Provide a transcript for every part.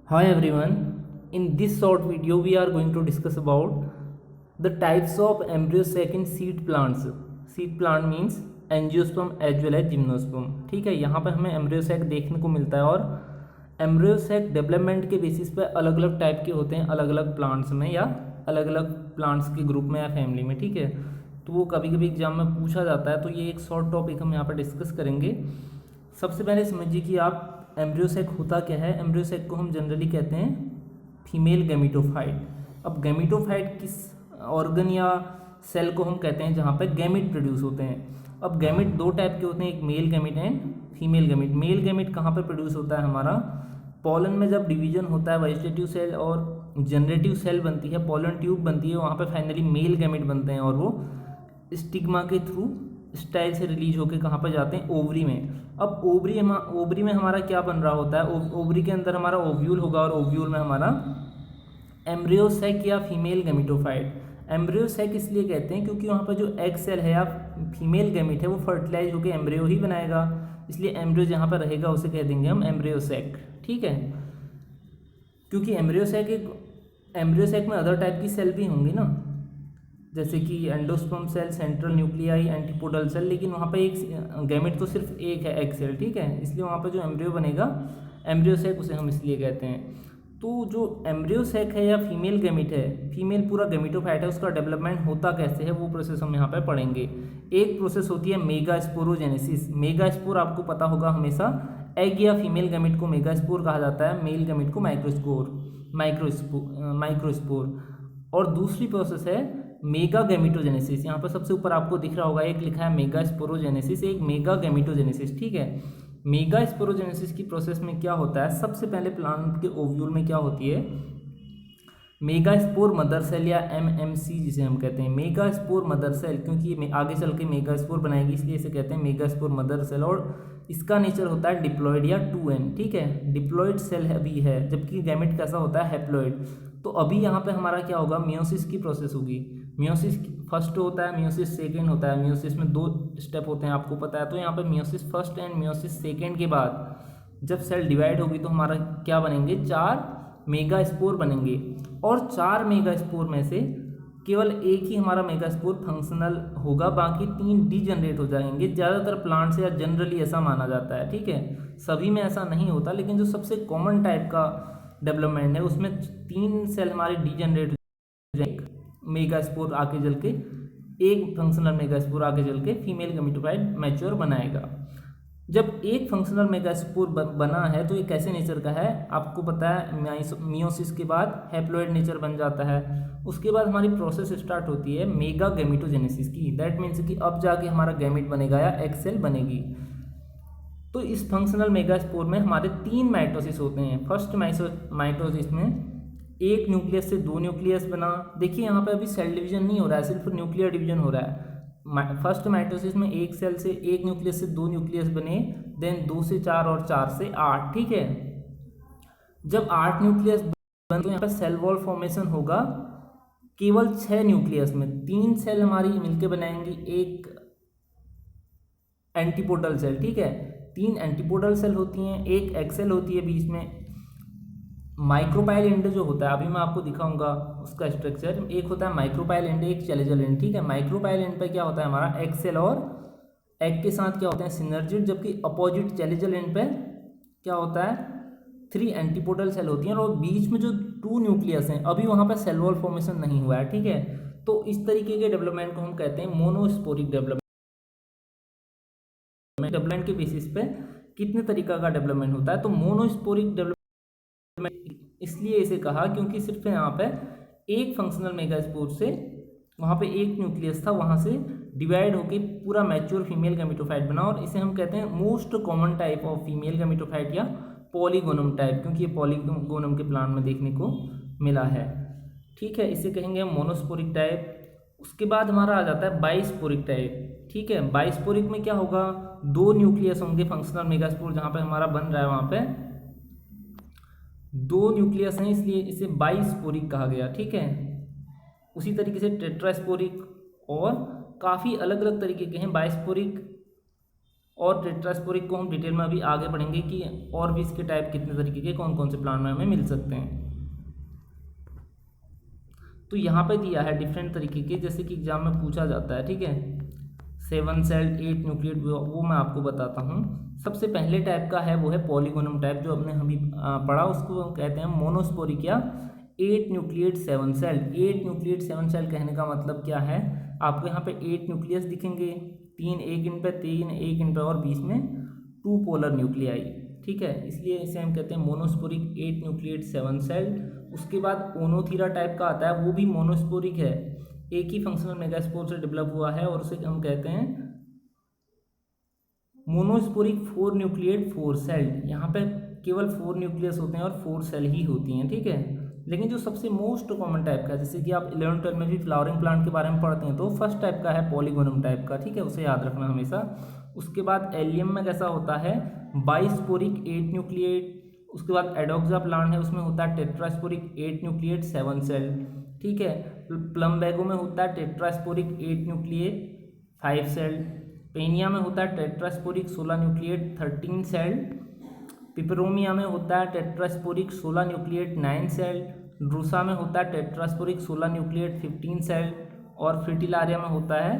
Hi everyone, in this short video we are going to discuss about the types of embryo sac in seed plants. Seed plant means angiosperm as well as gymnosperm. ठीक है, यहाँ पर हमें embryo sac देखने को मिलता है और एम्ब्रियो सैक डेवलपमेंट के बेसिस पे अलग अलग टाइप के होते हैं अलग अलग प्लांट्स में या अलग अलग प्लांट्स के ग्रुप में या फैमिली में। ठीक है, तो वो कभी कभी एग्जाम में पूछा जाता है, तो ये एक शॉर्ट टॉपिक हम यहाँ पर डिस्कस करेंगे। सबसे पहले समझिए कि आप एम्ब्रियो सैक होता क्या है। एम्ब्रियो सैक को हम जनरली कहते हैं फीमेल गैमेटोफाइट। अब गैमेटोफाइट किस ऑर्गन या सेल को हम कहते हैं जहाँ पे गैमेट प्रोड्यूस होते हैं। अब गैमेट दो टाइप के होते हैं, एक male gamete and female gamete. Male gamete कहाँ पे प्रोड्यूस होता है, हमारा पॉलन में जब डिवीजन होता है वेजिटेटिव सेल और जनरेटिव सेल बनती है, पॉलन ट्यूब बनती है, वहाँ पे फाइनली मेल गैमेट बनते हैं और वो स्टिग्मा के थ्रू स्टाइल से रिलीज होकर कहाँ पर जाते हैं, ओवरी में। अब ओवरी में हमारा क्या बन रहा होता है, ओवरी के अंदर हमारा ओव्यूल होगा और ओव्यूल में हमारा एम्ब्रियो सैक या फीमेल गैमेटोफाइट। एम्ब्रियो सैक इसलिए कहते हैं क्योंकि वहाँ पर जो एग सेल है या फीमेल गैमेट है वो फर्टिलाइज होकर एम्ब्रियो ही बनाएगा, इसलिए एम्ब्रियो जहाँ पर रहेगा उसे कह देंगे हम एम्ब्रियो सैक। ठीक है, क्योंकि एम्ब्रियो सैक में अदर टाइप की सेल भी होंगी ना, जैसे कि endosperm cell, central nuclei, antipodal cell, लेकिन वहाँ पे एक गैमेट तो सिर्फ एक है, एग सेल। ठीक है, इसलिए वहाँ पे जो एम्ब्रियो बनेगा एम्ब्रियो सैक उसे हम इसलिए कहते हैं। तो जो एम्ब्रियो सैक है या फीमेल गैमेट है, फीमेल पूरा गैमेटोफाइट है, उसका डेवलपमेंट होता कैसे है वो प्रोसेस हम यहाँ पे पढ़ेंगे। एक प्रोसेस होती है मेगास्पोरोजेनेसिस। मेगास्पोर आपको पता होगा, हमेशा एग या फीमेल गैमेट को मेगास्पोर कहा जाता है, मेल गैमेट को माइक्रोस्पोर। और दूसरी प्रोसेस है मेगा गैमेटोजेनेसिस। यहाँ पर सबसे ऊपर आपको दिख रहा होगा, एक लिखा है मेगा स्पोरोजेनेसिस, एक मेगा गैमेटोजेनेसिस। ठीक है, मेगा स्पोरोजेनेसिस की प्रोसेस में क्या होता है, सबसे पहले प्लांट के ओव्यूल में क्या होती है, मेगास्पोर मदर सेल या एमएमसी जिसे हम कहते हैं, मेगास्पोर मदर सेल, क्योंकि ये आगे चल के मेगास्पोर बनाएगी इसलिए इसे कहते हैं मेगास्पोर मदर सेल। और इसका नेचर होता है डिप्लॉइड या 2n। ठीक है, डिप्लॉइड सेल भी है, जबकि गैमेट कैसा होता है, हैप्लॉइड। तो अभी यहाँ पे हमारा क्या होगा, मियोसिस की प्रोसेस होगी। मियोसिस फर्स्ट होता है, मियोसिस सेकेंड होता है। मियोसिस में 2 स्टेप होते हैं आपको पता है, तो यहाँ पे meiosis first and meiosis second के बाद जब सेल डिवाइड होगी तो हमारा क्या बनेंगे, 4 मेगास्पोर बनेंगे। और 4 मेगास्पोर में से केवल एक ही हमारा मेगास्पोर फंक्शनल होगा, बाकी 3 डीजनरेट हो जाएंगे। ज़्यादातर प्लांट्स या जनरली ऐसा माना जाता है। ठीक है, सभी में ऐसा नहीं होता, लेकिन जो सबसे कॉमन टाइप का डेवलपमेंट है उसमें 3 सेल हमारे डीजनरेट हो जाएंगे, मेगास्पोर आके चल के एक फंक्शनल मेगास्पोर आके चल के फीमेल गैमेटोफाइट मैच्योर बनाएगा। जब एक फंक्शनल मेगास्पोर बना है तो ये कैसे नेचर का है, आपको पता है, मियोसिस के बाद हैप्लॉइड नेचर बन जाता है। उसके बाद हमारी प्रोसेस स्टार्ट होती है मेगा गैमेटोजेनेसिस की। दैट मीन्स कि अब जाके हमारा गैमेट बनेगा या एग सेल बनेगी। तो इस फंक्शनल मेगास्पोर में हमारे 3 माइटोसिस होते हैं। फर्स्ट माइटोसिस में एक न्यूक्लियस से 2 न्यूक्लियस बना। देखिए यहाँ पे अभी सेल डिवीजन नहीं हो रहा है, सिर्फ न्यूक्लियर डिवीजन हो रहा है। फर्स्ट माइटोसिस में एक सेल से एक न्यूक्लियस से 2 न्यूक्लियस बने, देन 2 से 4 और 4 से 8। ठीक है, जब 8 न्यूक्लियस बने तो यहाँ पे सेल वॉल फॉर्मेशन होगा केवल 6 न्यूक्लियस में। 3 सेल हमारी मिलके बनाएंगी एक एंटीपोडल सेल। ठीक है, 3 एंटीपोडल सेल होती हैं, एक एग सेल होती है बीच में। माइक्रोपाइल एंड जो होता है, अभी मैं आपको दिखाऊंगा उसका स्ट्रक्चर। एक होता है माइक्रोपाइल एंड, एक चैलेजल एंड। ठीक है, माइक्रोपाइल एंड पे क्या होता है, हमारा एग सेल और एग के साथ क्या होते हैं, सिनर्जिड। जबकि अपोजिट चैलेजल एंड पे क्या होता है, 3 एंटीपोडल सेल होती हैं और बीच में जो 2 न्यूक्लियस हैं अभी वहाँ पर सेल वॉल फॉर्मेशन नहीं हुआ है। ठीक है, तो इस तरीके के डेवलपमेंट को हम कहते हैं मोनोस्पोरिक डेवलपमेंट। डेवलपमेंट के बेसिस पे कितने तरीका का डेवलपमेंट होता है, तो मोनोस्पोरिक डेवलपमेंट इसलिए इसे कहा क्योंकि सिर्फ यहाँ पे एक फंक्शनल मेगास्पोर से वहाँ पे एक न्यूक्लियस था, वहाँ से डिवाइड होके पूरा मैच्योर फीमेल गैमेटोफाइट बना। और इसे हम कहते हैं most common type of female gametophyte या पॉलीगोनम टाइप, क्योंकि ये पॉलीगोनम के प्लांट में देखने को मिला है। ठीक है, इसे कहेंगे हम मोनोस्पोरिक टाइप। उसके बाद हमारा आ जाता है बाइस्पोरिक टाइप। ठीक है, बाइस्पोरिक में क्या होगा, 2 न्यूक्लियस होंगे फंक्शनल मेगास्पोर जहाँ पे हमारा बन रहा है, वहाँ पे 2 न्यूक्लियस हैं, इसलिए इसे बाइस्पोरिक कहा गया। ठीक है, उसी तरीके से टेट्रास्पोरिक और काफ़ी अलग अलग तरीके के हैं। बाइस्पोरिक और टेट्रास्पोरिक को हम डिटेल में अभी आगे पढ़ेंगे कि और भी इसके टाइप कितने तरीके के कौन कौन से प्लांट में हमें मिल सकते हैं। तो यहाँ पे दिया है डिफरेंट तरीके के, जैसे कि एग्जाम में पूछा जाता है, ठीक है, 7 सेल्ड 8 न्यूक्लिएट, वो मैं आपको बताता हूँ। सबसे पहले टाइप का है वो है पॉलीगोनम टाइप, जो हमने अभी पढ़ा, उसको कहते हैं मोनोस्पोरिक या 8 न्यूक्लिएट 7 सेल्ड। 8 न्यूक्लिएट 7 सेल्ड कहने का मतलब क्या है, आपको यहाँ पे 8 न्यूक्लियस दिखेंगे, 3 एक इन पे, 3 एक इन पे, और बीच में 2 पोलर न्यूक्लियाई, ठीक है, इसलिए इसे हम कहते हैं मोनोस्पोरिक 8 न्यूक्लिएट 7 सेल्ड। उसके बाद ओनोथीरा टाइप का आता है, वो भी मोनोस्पोरिक है, एक ही फंक्शनल मेगास्पोर से डेवलप हुआ है, और उसे हम कहते हैं मोनोस्पोरिक 4 न्यूक्लिएट 4 सेल्ड। यहाँ पे केवल 4 न्यूक्लियस होते हैं और 4 सेल ही होती हैं, ठीक है। लेकिन जो सबसे मोस्ट कॉमन टाइप का है, जैसे कि आप 11-12 में भी फ्लावरिंग प्लांट के बारे में पढ़ते हैं, तो फर्स्ट टाइप का है पॉलीगोनम टाइप का, ठीक है, उसे याद रखना हमेशा। उसके बाद एलियम में कैसा होता है, बाइस्पोरिक 8 न्यूक्लिएट। उसके बाद एडोक्सा प्लांट है, उसमें होता है टेट्रास्पोरिक 8 न्यूक्लिएट 7 सेल, ठीक है। प्लम्बैगो में होता है टेट्रास्पोरिक 8 न्यूक्लिएट 5 सेल। पेनिया में होता है टेट्रास्पोरिक 16 न्यूक्लिएट 13 सेल। पिपरोमिया में होता है टेट्रास्पोरिक 16 न्यूक्लिएट 9 सेल। ड्रूसा में होता है टेट्रास्पोरिक 16 न्यूक्लिएट 15 सेल। और फ्रिटिलारिया में होता है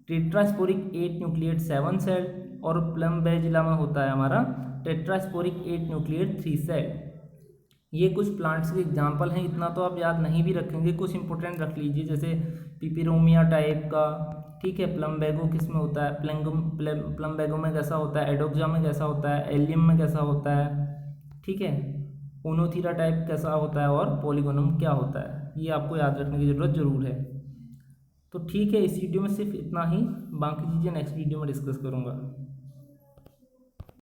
टेट्रास्पोरिक 8 न्यूक्लिएट 7 सेल। और प्लम्बेजिला में होता है हमारा टेट्रास्पोरिक 8 न्यूक्लिएट 3 सेल। ये कुछ प्लांट्स के एग्जाम्पल हैं, इतना तो आप याद नहीं भी रखेंगे, कुछ इंपॉर्टेंट रख लीजिए, जैसे पिपिरोमिया टाइप का, ठीक है। प्लम्बैगो किस में होता है, प्लम्बैगो में कैसा होता है, एडोक्सा में कैसा होता है, एलियम में कैसा होता है, ठीक है, ओनोथीरा टाइप कैसा होता है, और पॉलीगोनम क्या होता है, ये आपको याद रखने की ज़रूरत ज़रूर है। तो ठीक है, इस वीडियो में सिर्फ इतना ही, बाकी चीज़ें नेक्स्ट वीडियो में डिस्कस करूँगा।